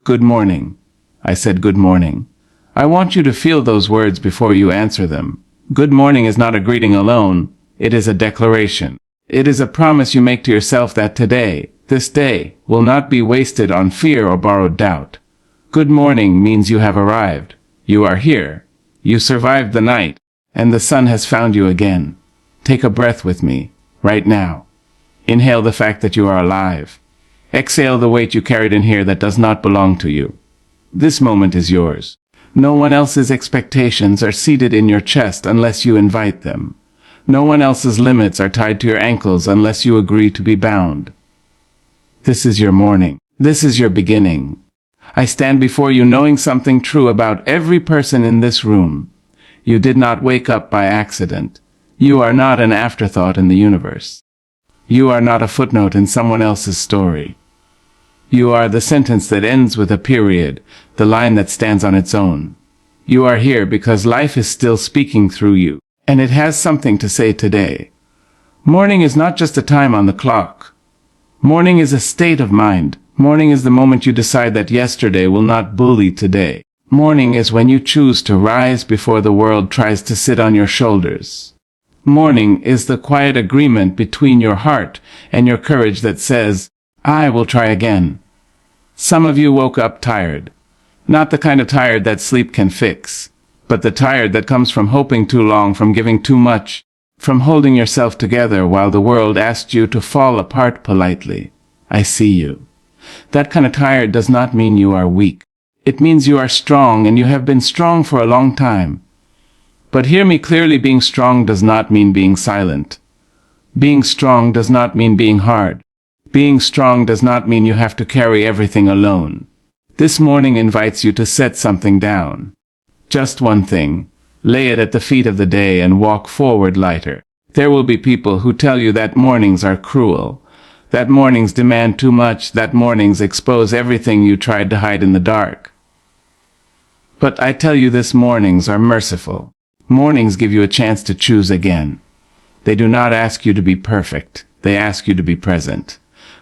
Good morning. I said good morning. I want you to feel those words before you answer them. Good morning is not a greeting alone. It is a declaration. It is a promise you make to yourself that today, this day, will not be wasted on fear or borrowed doubt. Good morning means you have arrived. You are here. You survived the night, and the sun has found you again. Take a breath with me, right now. Inhale the fact that you are alive. Exhale the weight you carried in here that does not belong to you. This moment is yours. No one else's expectations are seated in your chest unless you invite them. No one else's limits are tied to your ankles unless you agree to be bound. This is your morning. This is your beginning. I stand before you knowing something true about every person in this room. You did not wake up by accident. You are not an afterthought in the universe. You are not a footnote in someone else's story. You are the sentence that ends with a period, the line that stands on its own. You are here because life is still speaking through you, and it has something to say today. Morning is not just a time on the clock. Morning is a state of mind. Morning is the moment you decide that yesterday will not bully today. Morning is when you choose to rise before the world tries to sit on your shoulders. Morning is the quiet agreement between your heart and your courage that says, I will try again. Some of you woke up tired. Not the kind of tired that sleep can fix, but the tired that comes from hoping too long, from giving too much, from holding yourself together while the world asked you to fall apart politely. I see you. That kind of tired does not mean you are weak. It means you are strong, and you have been strong for a long time. But hear me clearly, being strong does not mean being silent. Being strong does not mean being hard. Being strong does not mean you have to carry everything alone. This morning invites you to set something down. Just one thing. Lay it at the feet of the day and walk forward lighter. There will be people who tell you that mornings are cruel, that mornings demand too much, that mornings expose everything you tried to hide in the dark. But I tell you, this mornings are merciful. Mornings give you a chance to choose again. They do not ask you to be perfect. They ask you to be present.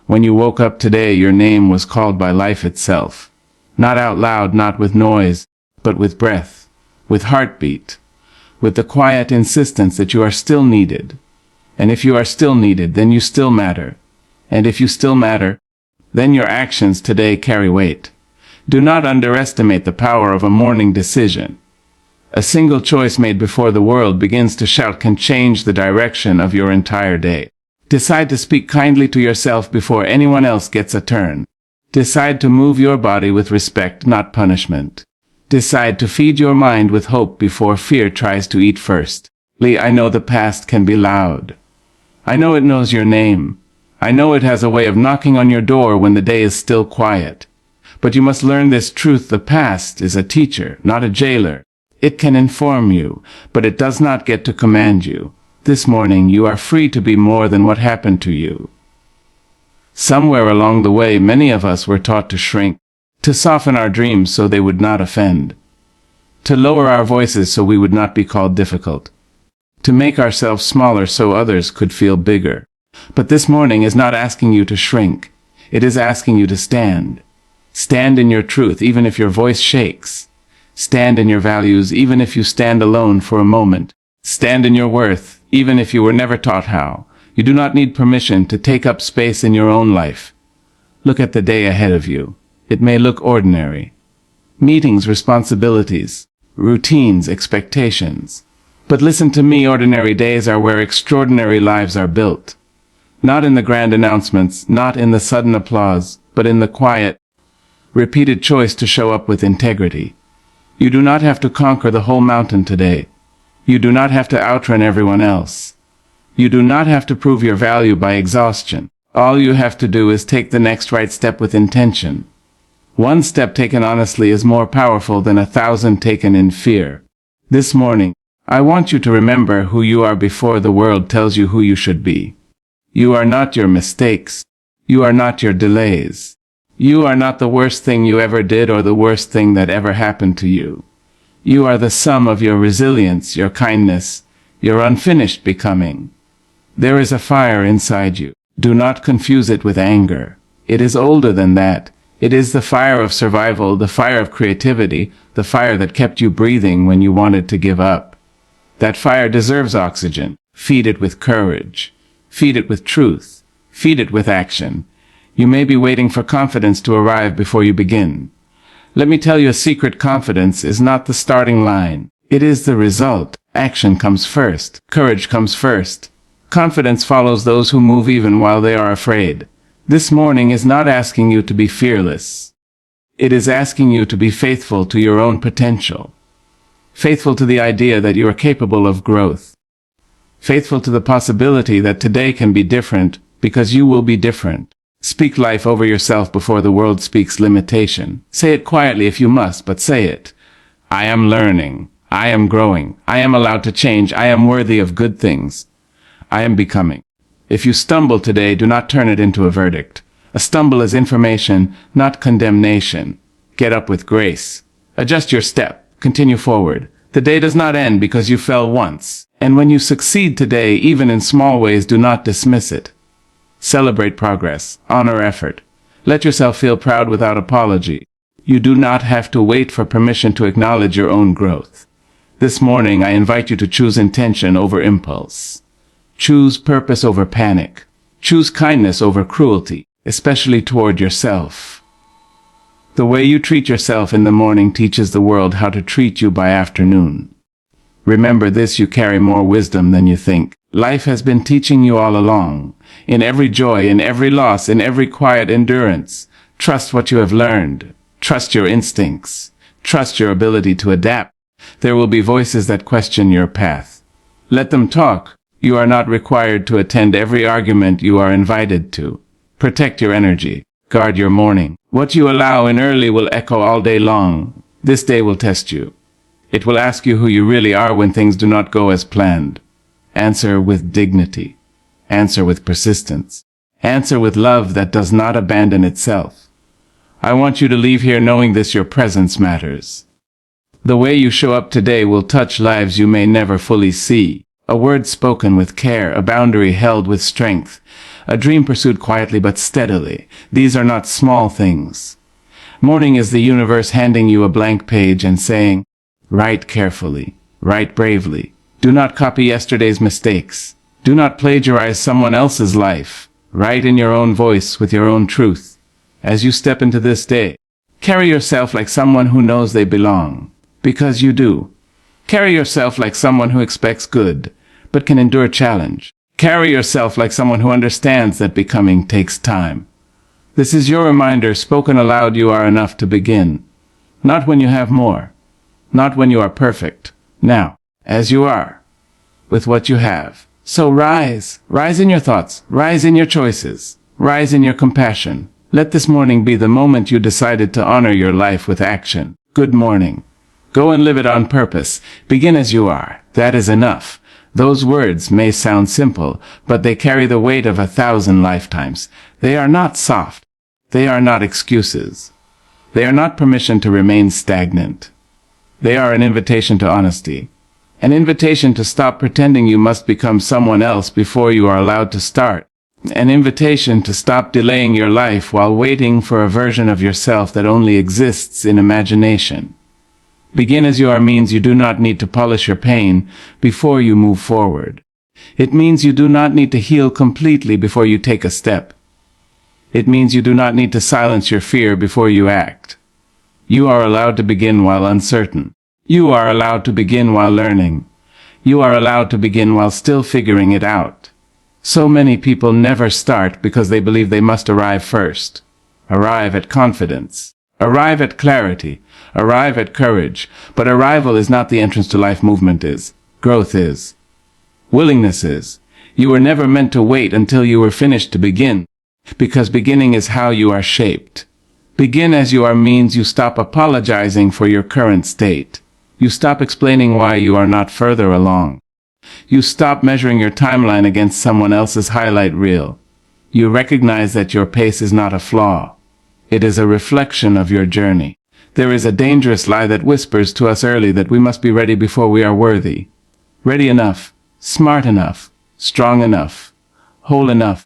When you woke up today, your name was called by life itself. Not out loud, not with noise, but with breath, with heartbeat, with the quiet insistence that you are still needed. And if you are still needed, then you still matter. And if you still matter, then your actions today carry weight. Do not underestimate the power of a morning decision. A single choice made before the world begins to shout can change the direction of your entire day. Decide to speak kindly to yourself before anyone else gets a turn. Decide to move your body with respect, not punishment. Decide to feed your mind with hope before fear tries to eat first. I know the past can be loud. I know it knows your name. I know it has a way of knocking on your door when the day is still quiet. But you must learn this truth: the past is a teacher, not a jailer. It can inform you, but it does not get to command you. This morning you are free to be more than what happened to you. Somewhere along the way, many of us were taught to shrink, to soften our dreams so they would not offend, to lower our voices so we would not be called difficult, to make ourselves smaller so others could feel bigger. But this morning is not asking you to shrink. It is asking you to stand. Stand in your truth, even if your voice shakes. Stand in your values, even if you stand alone for a moment. Stand in your worth, even if you were never taught how. You do not need permission to take up space in your own life. Look at the day ahead of you. It may look ordinary. Meetings, responsibilities, routines, expectations. But listen to me, ordinary days are where extraordinary lives are built. Not in the grand announcements, not in the sudden applause, but in the quiet, repeated choice to show up with integrity. You do not have to conquer the whole mountain today. You do not have to outrun everyone else. You do not have to prove your value by exhaustion. All you have to do is take the next right step with intention. One step taken honestly is more powerful than 1,000 taken in fear. This morning, I want you to remember who you are before the world tells you who you should be. You are not your mistakes. You are not your delays. You are not the worst thing you ever did or the worst thing that ever happened to you. You are the sum of your resilience, your kindness, your unfinished becoming. There is a fire inside you. Do not confuse it with anger. It is older than that. It is the fire of survival, the fire of creativity, the fire that kept you breathing when you wanted to give up. That fire deserves oxygen. Feed it with courage. Feed it with truth. Feed it with action. You may be waiting for confidence to arrive before you begin. Let me tell you a secret: confidence is not the starting line. It is the result. Action comes first. Courage comes first. Confidence follows those who move even while they are afraid. This morning is not asking you to be fearless. It is asking you to be faithful to your own potential. Faithful to the idea that you are capable of growth. Faithful to the possibility that today can be different because you will be different. Speak life over yourself before the world speaks limitation. Say it quietly if you must, but say it. I am learning. I am growing. I am allowed to change. I am worthy of good things. I am becoming. If you stumble today, do not turn it into a verdict. A stumble is information, not condemnation. Get up with grace. Adjust your step. Continue forward. The day does not end because you fell once. And when you succeed today, even in small ways, do not dismiss it. Celebrate progress. Honor effort. Let yourself feel proud without apology. You do not have to wait for permission to acknowledge your own growth. This morning, I invite you to choose intention over impulse. Choose purpose over panic. Choose kindness over cruelty, especially toward yourself. The way you treat yourself in the morning teaches the world how to treat you by afternoon. Remember this: you carry more wisdom than you think. Life has been teaching you all along. In every joy, in every loss, in every quiet endurance. Trust what you have learned. Trust your instincts. Trust your ability to adapt. There will be voices that question your path. Let them talk. You are not required to attend every argument you are invited to. Protect your energy. Guard your morning. What you allow in early will echo all day long. This day will test you. It will ask you who you really are when things do not go as planned. Answer with dignity. Answer with persistence. Answer with love that does not abandon itself. I want you to leave here knowing this: your presence matters. The way you show up today will touch lives you may never fully see. A word spoken with care, a boundary held with strength, a dream pursued quietly but steadily. These are not small things. Morning is the universe handing you a blank page and saying, write carefully, write bravely. Do not copy yesterday's mistakes. Do not plagiarize someone else's life. Write in your own voice with your own truth. As you step into this day, carry yourself like someone who knows they belong. Because you do. Carry yourself like someone who expects good, but can endure challenge. Carry yourself like someone who understands that becoming takes time. This is your reminder: spoken aloud, you are enough to begin. Not when you have more. Not when you are perfect. Now, as you are, with what you have. So rise. Rise in your thoughts. Rise in your choices. Rise in your compassion. Let this morning be the moment you decided to honor your life with action. Good morning. Go and live it on purpose. Begin as you are. That is enough. Those words may sound simple, but they carry the weight of 1,000 lifetimes. They are not soft. They are not excuses. They are not permission to remain stagnant. They are an invitation to honesty. An invitation to stop pretending you must become someone else before you are allowed to start. An invitation to stop delaying your life while waiting for a version of yourself that only exists in imagination. Begin as you are means you do not need to polish your pain before you move forward. It means you do not need to heal completely before you take a step. It means you do not need to silence your fear before you act. You are allowed to begin while uncertain. You are allowed to begin while learning. You are allowed to begin while still figuring it out. So many people never start because they believe they must arrive first. Arrive at confidence. Arrive at clarity. Arrive at courage. But arrival is not the entrance to life. Movement is. Growth is. Willingness is. You were never meant to wait until you were finished to begin. Because beginning is how you are shaped. Begin as you are means you stop apologizing for your current state. You stop explaining why you are not further along. You stop measuring your timeline against someone else's highlight reel. You recognize that your pace is not a flaw. It is a reflection of your journey. There is a dangerous lie that whispers to us early that we must be ready before we are worthy. Ready enough, smart enough, strong enough, whole enough.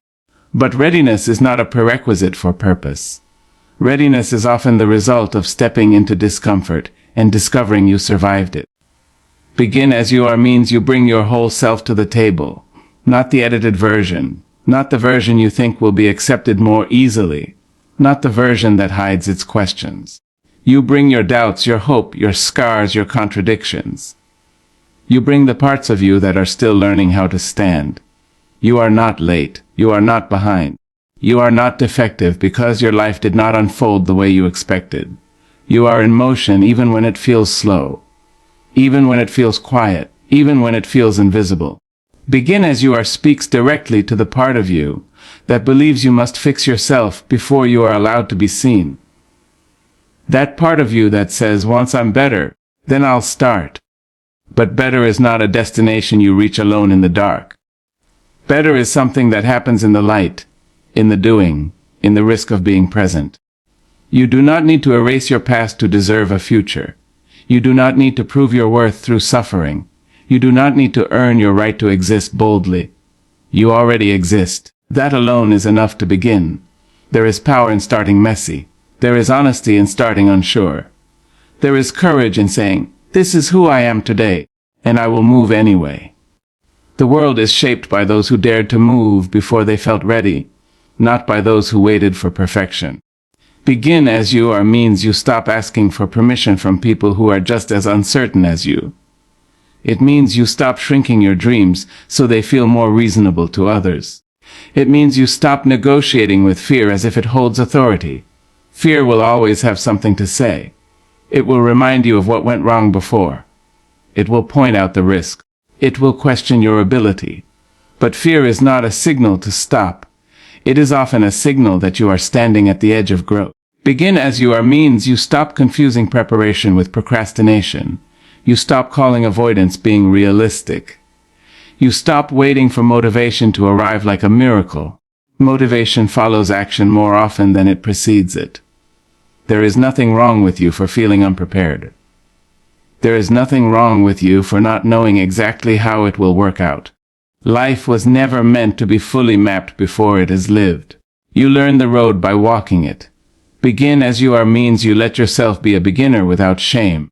But readiness is not a prerequisite for purpose. Readiness is often the result of stepping into discomfort and discovering you survived it. Begin as you are means you bring your whole self to the table, not the edited version, not the version you think will be accepted more easily, not the version that hides its questions. You bring your doubts, your hope, your scars, your contradictions. You bring the parts of you that are still learning how to stand. You are not late. You are not behind. You are not defective because your life did not unfold the way you expected. You are in motion even when it feels slow, even when it feels quiet, even when it feels invisible. Begin as you are speaks directly to the part of you that believes you must fix yourself before you are allowed to be seen. That part of you that says, once I'm better, then I'll start. But better is not a destination you reach alone in the dark. Better is something that happens in the light, in the doing, in the risk of being present. You do not need to erase your past to deserve a future. You do not need to prove your worth through suffering. You do not need to earn your right to exist boldly. You already exist. That alone is enough to begin. There is power in starting messy. There is honesty in starting unsure. There is courage in saying, this is who I am today, and I will move anyway. The world is shaped by those who dared to move before they felt ready, not by those who waited for perfection. Begin as you are means you stop asking for permission from people who are just as uncertain as you. It means you stop shrinking your dreams so they feel more reasonable to others. It means you stop negotiating with fear as if it holds authority. Fear will always have something to say. It will remind you of what went wrong before. It will point out the risk. It will question your ability. But fear is not a signal to stop. It is often a signal that you are standing at the edge of growth. Begin as you are means you stop confusing preparation with procrastination. You stop calling avoidance being realistic. You stop waiting for motivation to arrive like a miracle. Motivation follows action more often than it precedes it. There is nothing wrong with you for feeling unprepared. There is nothing wrong with you for not knowing exactly how it will work out. Life was never meant to be fully mapped before it is lived. You learn the road by walking it. Begin as you are means you let yourself be a beginner without shame.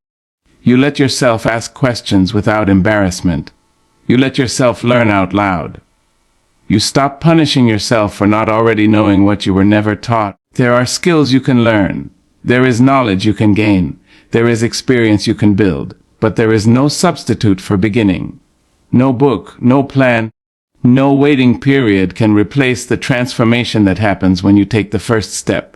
You let yourself ask questions without embarrassment. You let yourself learn out loud. You stop punishing yourself for not already knowing what you were never taught. There are skills you can learn. There is knowledge you can gain. There is experience you can build. But there is no substitute for beginning. No book, no plan, no waiting period can replace the transformation that happens when you take the first step.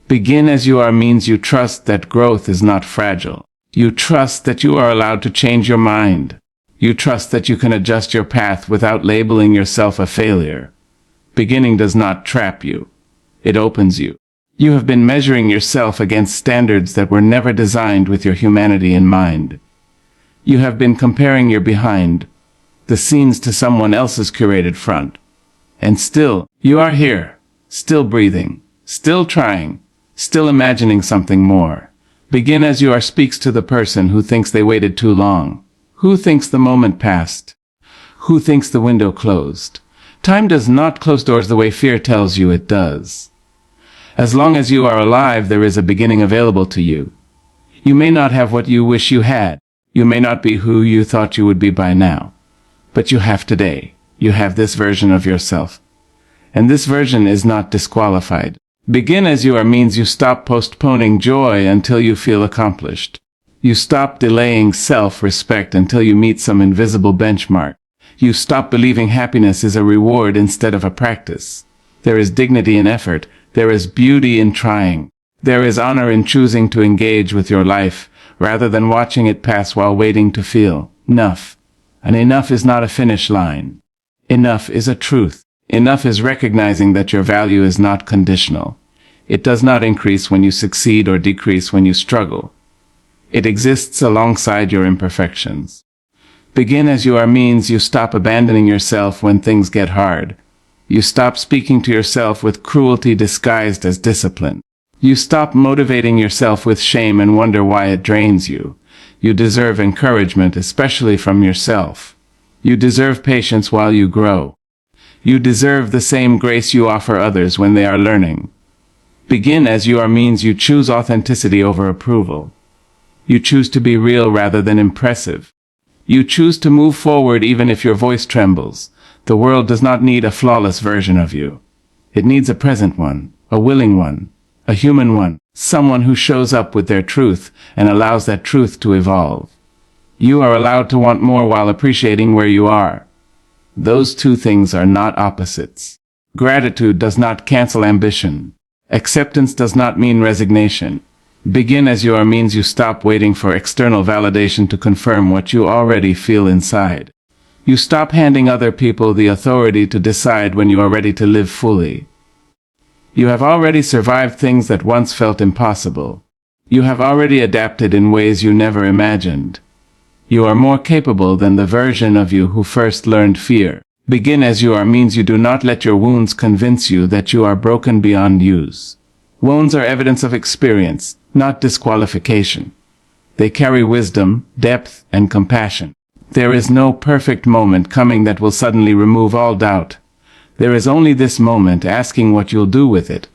Begin as you are means you trust that growth is not fragile. You trust that you are allowed to change your mind. You trust that you can adjust your path without labeling yourself a failure. Beginning does not trap you. It opens you. You have been measuring yourself against standards that were never designed with your humanity in mind. You have been comparing your behind the scenes to someone else's curated front. And still, you are here, still breathing, still trying, still imagining something more. Begin as you are speaks to the person who thinks they waited too long, who thinks the moment passed, who thinks the window closed. Time does not close doors the way fear tells you it does. As long as you are alive, there is a beginning available to you. You may not have what you wish you had. You may not be who you thought you would be by now. But you have today. You have this version of yourself. And this version is not disqualified. Begin as you are means you stop postponing joy until you feel accomplished. You stop delaying self-respect until you meet some invisible benchmark. You stop believing happiness is a reward instead of a practice. There is dignity in effort. There is beauty in trying. There is honor in choosing to engage with your life rather than watching it pass while waiting to feel enough. And enough is not a finish line. Enough is a truth. Enough is recognizing that your value is not conditional. It does not increase when you succeed or decrease when you struggle. It exists alongside your imperfections. Begin as you are means you stop abandoning yourself when things get hard. You stop speaking to yourself with cruelty disguised as discipline. You stop motivating yourself with shame and wonder why it drains you. You deserve encouragement, especially from yourself. You deserve patience while you grow. You deserve the same grace you offer others when they are learning. Begin as you are means you choose authenticity over approval. You choose to be real rather than impressive. You choose to move forward even if your voice trembles. The world does not need a flawless version of you. It needs a present one, a willing one, a human one, someone who shows up with their truth and allows that truth to evolve. You are allowed to want more while appreciating where you are. Those two things are not opposites. Gratitude does not cancel ambition. Acceptance does not mean resignation. Begin as you are means you stop waiting for external validation to confirm what you already feel inside. You stop handing other people the authority to decide when you are ready to live fully. You have already survived things that once felt impossible. You have already adapted in ways you never imagined. You are more capable than the version of you who first learned fear. Begin as you are means you do not let your wounds convince you that you are broken beyond use. Wounds are evidence of experience, not disqualification. They carry wisdom, depth, and compassion. There is no perfect moment coming that will suddenly remove all doubt. There is only this moment asking what you'll do with it.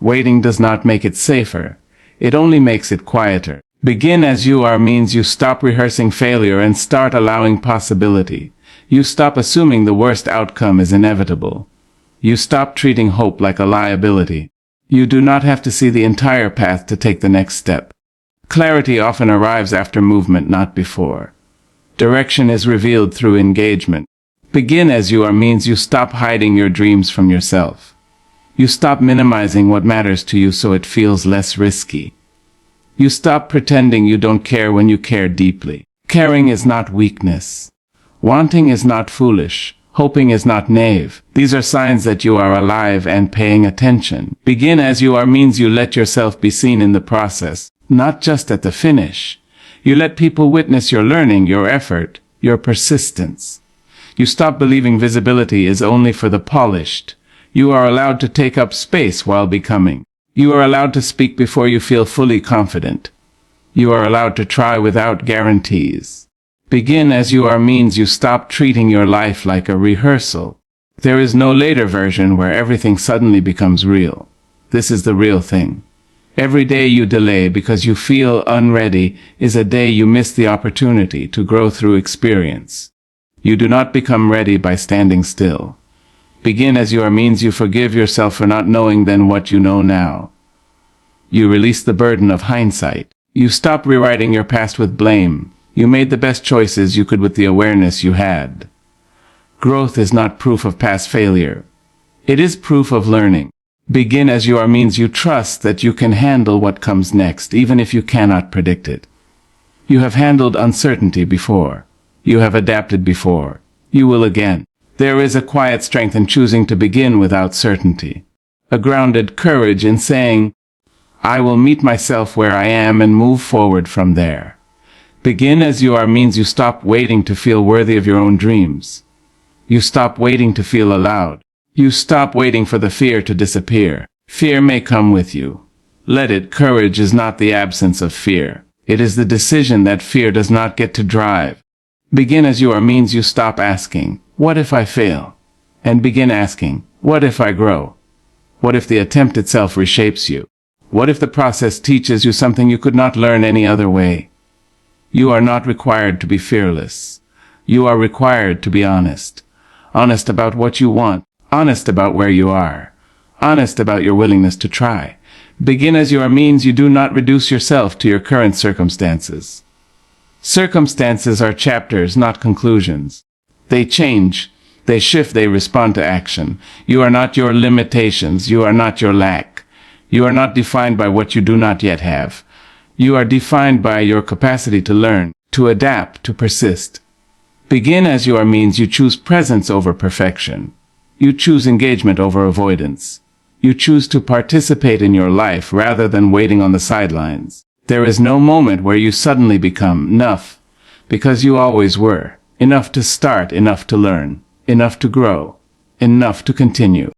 Waiting does not make it safer. It only makes it quieter. Begin as you are means you stop rehearsing failure and start allowing possibility. You stop assuming the worst outcome is inevitable. You stop treating hope like a liability. You do not have to see the entire path to take the next step. Clarity often arrives after movement, not before. Direction is revealed through engagement. Begin as you are means you stop hiding your dreams from yourself. You stop minimizing what matters to you so it feels less risky. You stop pretending you don't care when you care deeply. Caring is not weakness. Wanting is not foolish. Hoping is not naive. These are signs that you are alive and paying attention. Begin as you are means you let yourself be seen in the process, not just at the finish. You let people witness your learning, your effort, your persistence. You stop believing visibility is only for the polished. You are allowed to take up space while becoming. You are allowed to speak before you feel fully confident. You are allowed to try without guarantees. Begin as you are means you stop treating your life like a rehearsal. There is no later version where everything suddenly becomes real. This is the real thing. Every day you delay because you feel unready is a day you miss the opportunity to grow through experience. You do not become ready by standing still. Begin as you are means you forgive yourself for not knowing then what you know now. You release the burden of hindsight. You stop rewriting your past with blame. You made the best choices you could with the awareness you had. Growth is not proof of past failure. It is proof of learning. Begin as you are means you trust that you can handle what comes next, even if you cannot predict it. You have handled uncertainty before. You have adapted before. You will again. There is a quiet strength in choosing to begin without certainty. A grounded courage in saying, I will meet myself where I am and move forward from there. Begin as you are means you stop waiting to feel worthy of your own dreams. You stop waiting to feel allowed. You stop waiting for the fear to disappear. Fear may come with you. Let it. Courage is not the absence of fear. It is the decision that fear does not get to drive. Begin as you are means you stop asking, what if I fail? And begin asking, what if I grow? What if the attempt itself reshapes you? What if the process teaches you something you could not learn any other way? You are not required to be fearless. You are required to be honest. Honest about what you want. Honest about where you are. Honest about your willingness to try. Begin as you are means you do not reduce yourself to your current circumstances. Circumstances are chapters, not conclusions. They change. They shift. They respond to action. You are not your limitations. You are not your lack. You are not defined by what you do not yet have. You are defined by your capacity to learn, to adapt, to persist. Begin as you are means you choose presence over perfection. You choose engagement over avoidance. You choose to participate in your life rather than waiting on the sidelines. There is no moment where you suddenly become enough, because you always were. Enough to start, enough to learn, enough to grow, enough to continue.